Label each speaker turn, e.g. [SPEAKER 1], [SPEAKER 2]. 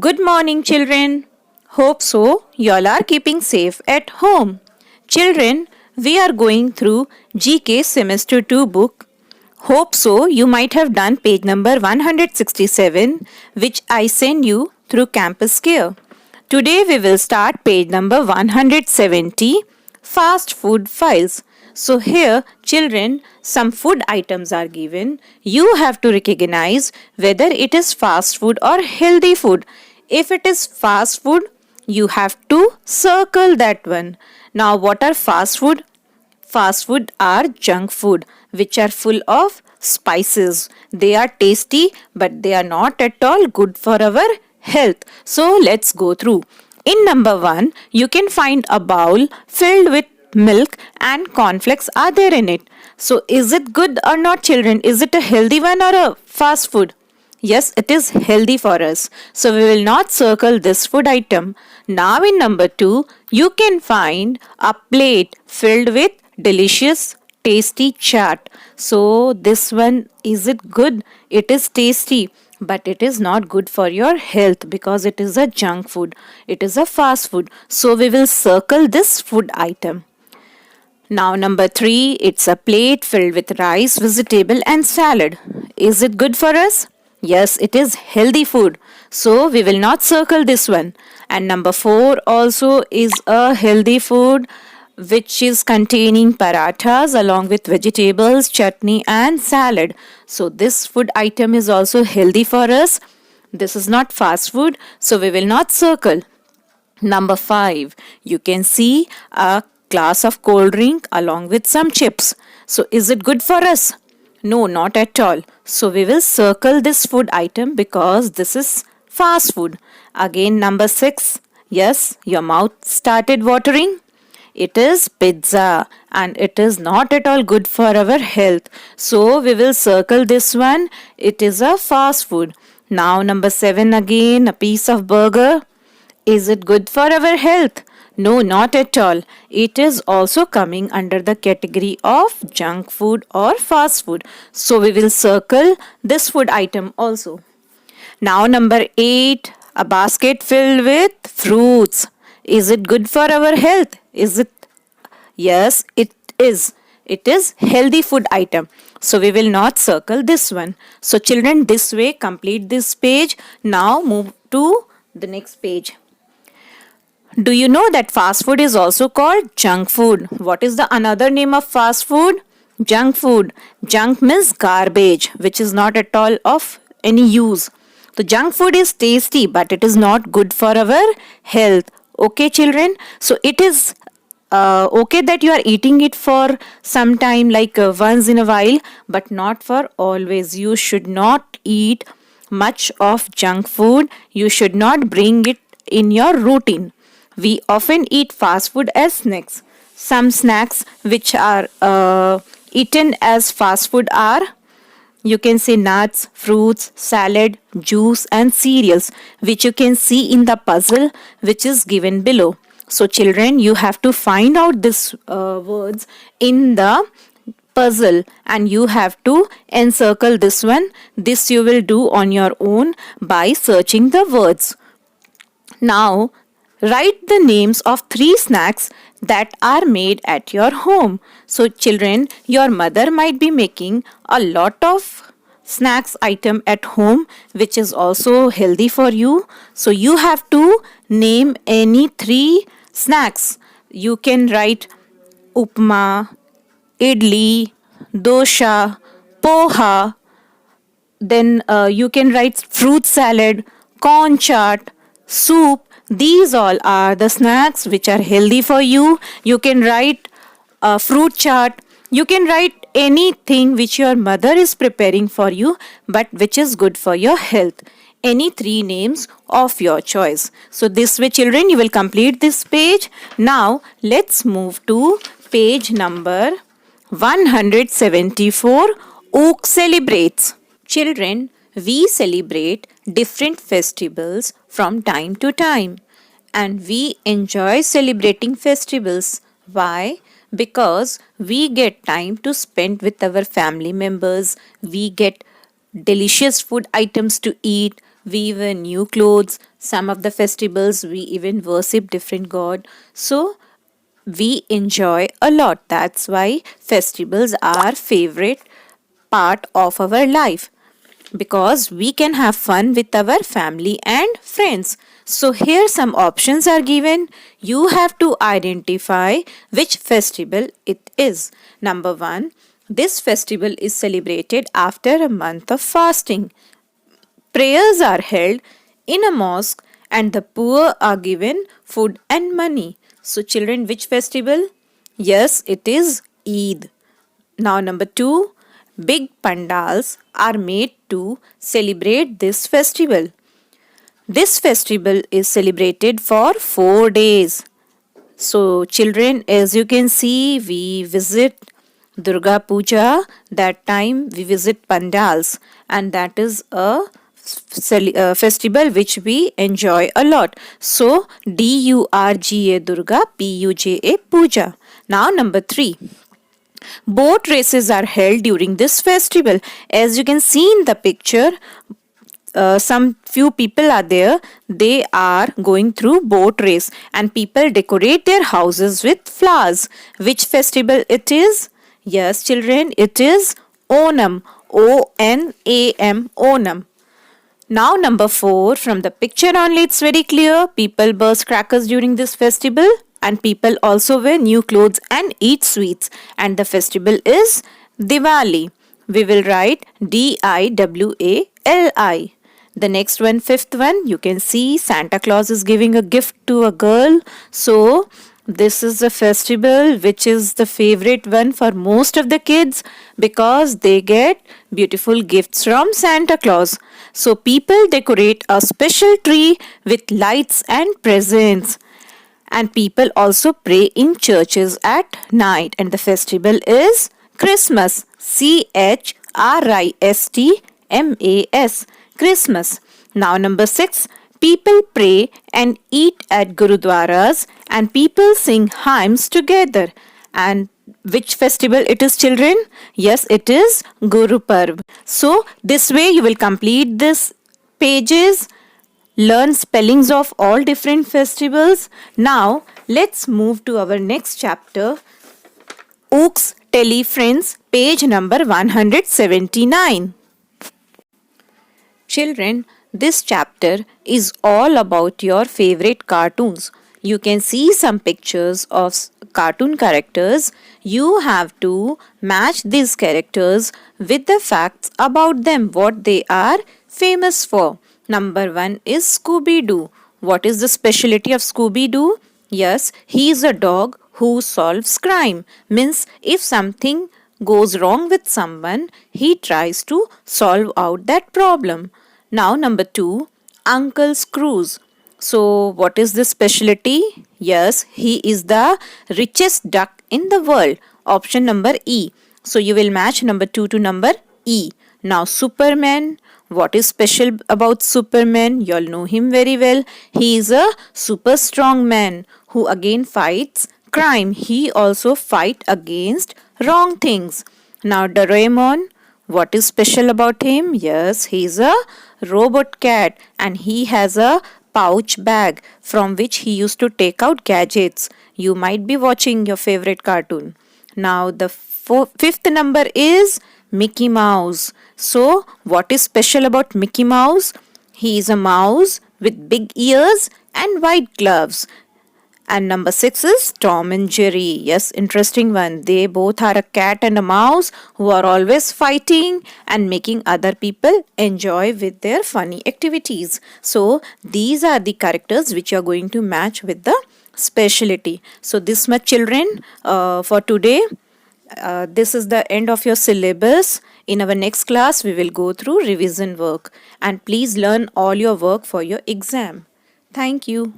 [SPEAKER 1] Good morning, children. Hope so. Y'all are keeping safe at home. Children, we are going through GK Semester 2 book. Hope so. You might have done page number 167, which I send you through Campus Care. Today we will start page number 170, Fast Food Files. So here, children, some food items are given. You have to recognize whether it is fast food or healthy food. If it is fast food, you have to circle that one. Now, what are fast food? Fast food are junk food which are full of spices. They are tasty but they are not at all good for our health. So let's go through. In number 1, you can find a bowl filled with milk and cornflakes are there in it. So is it good or not, children? Is it a healthy one or a fast food? Yes, it is healthy for us. So we will not circle this food item. Now in number 2, you can find a plate filled with delicious tasty chaat. So this one, is it good? It is tasty, but it is not good for your health because it is a junk food. It is a fast food. So we will circle this food item. Now number 3, it's a plate filled with rice, vegetable and salad. Is it good for us? Yes, it is healthy food. So we will not circle this one. And number 4 also is a healthy food which is containing parathas along with vegetables, chutney and salad. So this food item is also healthy for us. This is not fast food, so we will not circle. Number 5, you can see a glass of cold drink along with some chips. So is it good for us? No, not at all. So we will circle this food item because this is fast food. Again, number 6, yes, your mouth started watering. It is pizza and it is not at all good for our health. So we will circle this one. It is a fast food. Now number 7 again, a piece of burger. Is it good for our health? No, not at all. It is also coming under the category of junk food or fast food. So we will circle this food item also. Now number 8, a basket filled with fruits. Is it good for our health? Is it? Yes, it is. It is healthy food item. So we will not circle this one. So children, this way complete this page. Now move to the next page. Do you know that fast food is also called junk food? What is the another name of fast food? Junk food. Junk means garbage, which is not at all of any use. The junk food is tasty, but it is not good for our health. Okay, children? So it is okay that you are eating it for some time, like once in a while, but not for always. You should not eat much of junk food. You should not bring it in your routine. We often eat fast food as snacks. Some snacks which are eaten as fast food are, you can say, nuts, fruits, salad, juice and cereals, which you can see in the puzzle which is given below. So children, you have to find out these words in the puzzle and you have to encircle this one. This you will do on your own by searching the words. Now, write the names of 3 snacks that are made at your home. So children, your mother might be making a lot of snacks item at home which is also healthy for you. So you have to name any 3 snacks. You can write upma, idli, dosha, poha. Then you can write fruit salad, corn chaat, soup. These all are the snacks which are healthy for you. You can write fruit chaat. You can write anything which your mother is preparing for you but which is good for your health. Any 3 names of your choice. So this way children, you will complete this page. Now let's move to page number 174. Ook celebrates. Children, we celebrate different festivals from time to time and we enjoy celebrating festivals. Why? Because we get time to spend with our family members, we get delicious food items to eat, we wear new clothes. Some of the festivals we even worship different god. So we enjoy a lot. That's why festivals are favorite part of our life, because we can have fun with our family and friends. So here some options are given. You have to identify which festival it is. Number 1, this festival is celebrated after a month of fasting. Prayers are held in a mosque and the poor are given food and money. So children, which festival? Yes, it is Eid. Now, number 2, big pandals are made to celebrate this festival. This festival is celebrated for 4 days. So, children, as you can see, we visit Durga Puja. That time we visit pandals, and that is a festival which we enjoy a lot. So, Durga Durga, Puja Puja. Now, number 3. Boat races are held during this festival. As you can see in the picture, some few people are there. They are going through boat race, and people decorate their houses with flowers. Which festival it is? Yes, children, it is Onam. Onam. Onam. Now, number 4, from the picture only it's very clear. People burst crackers during this festival, and people also wear new clothes and eat sweets. And the festival is Diwali. We will write Diwali. The next one, 5th one, you can see Santa Claus is giving a gift to a girl. So, this is a festival which is the favorite one for most of the kids, because they get beautiful gifts from Santa Claus. So people decorate a special tree with lights and presents. And people also pray in churches at night. And the festival is Christmas. Christmas. Christmas. Now, number 6. People pray and eat at gurudwaras, and people sing hymns together. And which festival it is, children? Yes, it is Guru Parv. So, this way you will complete this pages, learn spellings of all different festivals. Now, let's move to our next chapter. Ooks Tele Friends, page number 179. Children, this chapter is all about your favorite cartoons. You can see some pictures of cartoon characters. You have to match these characters with the facts about them, what they are famous for. Number 1 is Scooby-Doo. What is the specialty of Scooby-Doo? Yes, he is a dog who solves crime. Means if something goes wrong with someone, he tries to solve out that problem. Now, number 2, Uncle Scrooge. So, what is the specialty? Yes, he is the richest duck in the world. Option number E. So, you will match number 2 to number E. Now, Superman. What is special about Superman? You all know him very well. He is a super strong man who again fights crime. He also fight against wrong things. Now, Doraemon. What is special about him? Yes, he is a robot cat, and he has a pouch bag from which he used to take out gadgets. You might be watching your favorite cartoon. Now, the 5th number is Mickey Mouse. So, what is special about Mickey Mouse? He is a mouse with big ears and white gloves. And number 6 is Tom and Jerry. Yes, interesting one. They both are a cat and a mouse who are always fighting and making other people enjoy with their funny activities. So, these are the characters which you are going to match with the specialty. So, this much, children, for today. This is the end of your syllabus. In our next class, we will go through revision work. And please learn all your work for your exam. Thank you.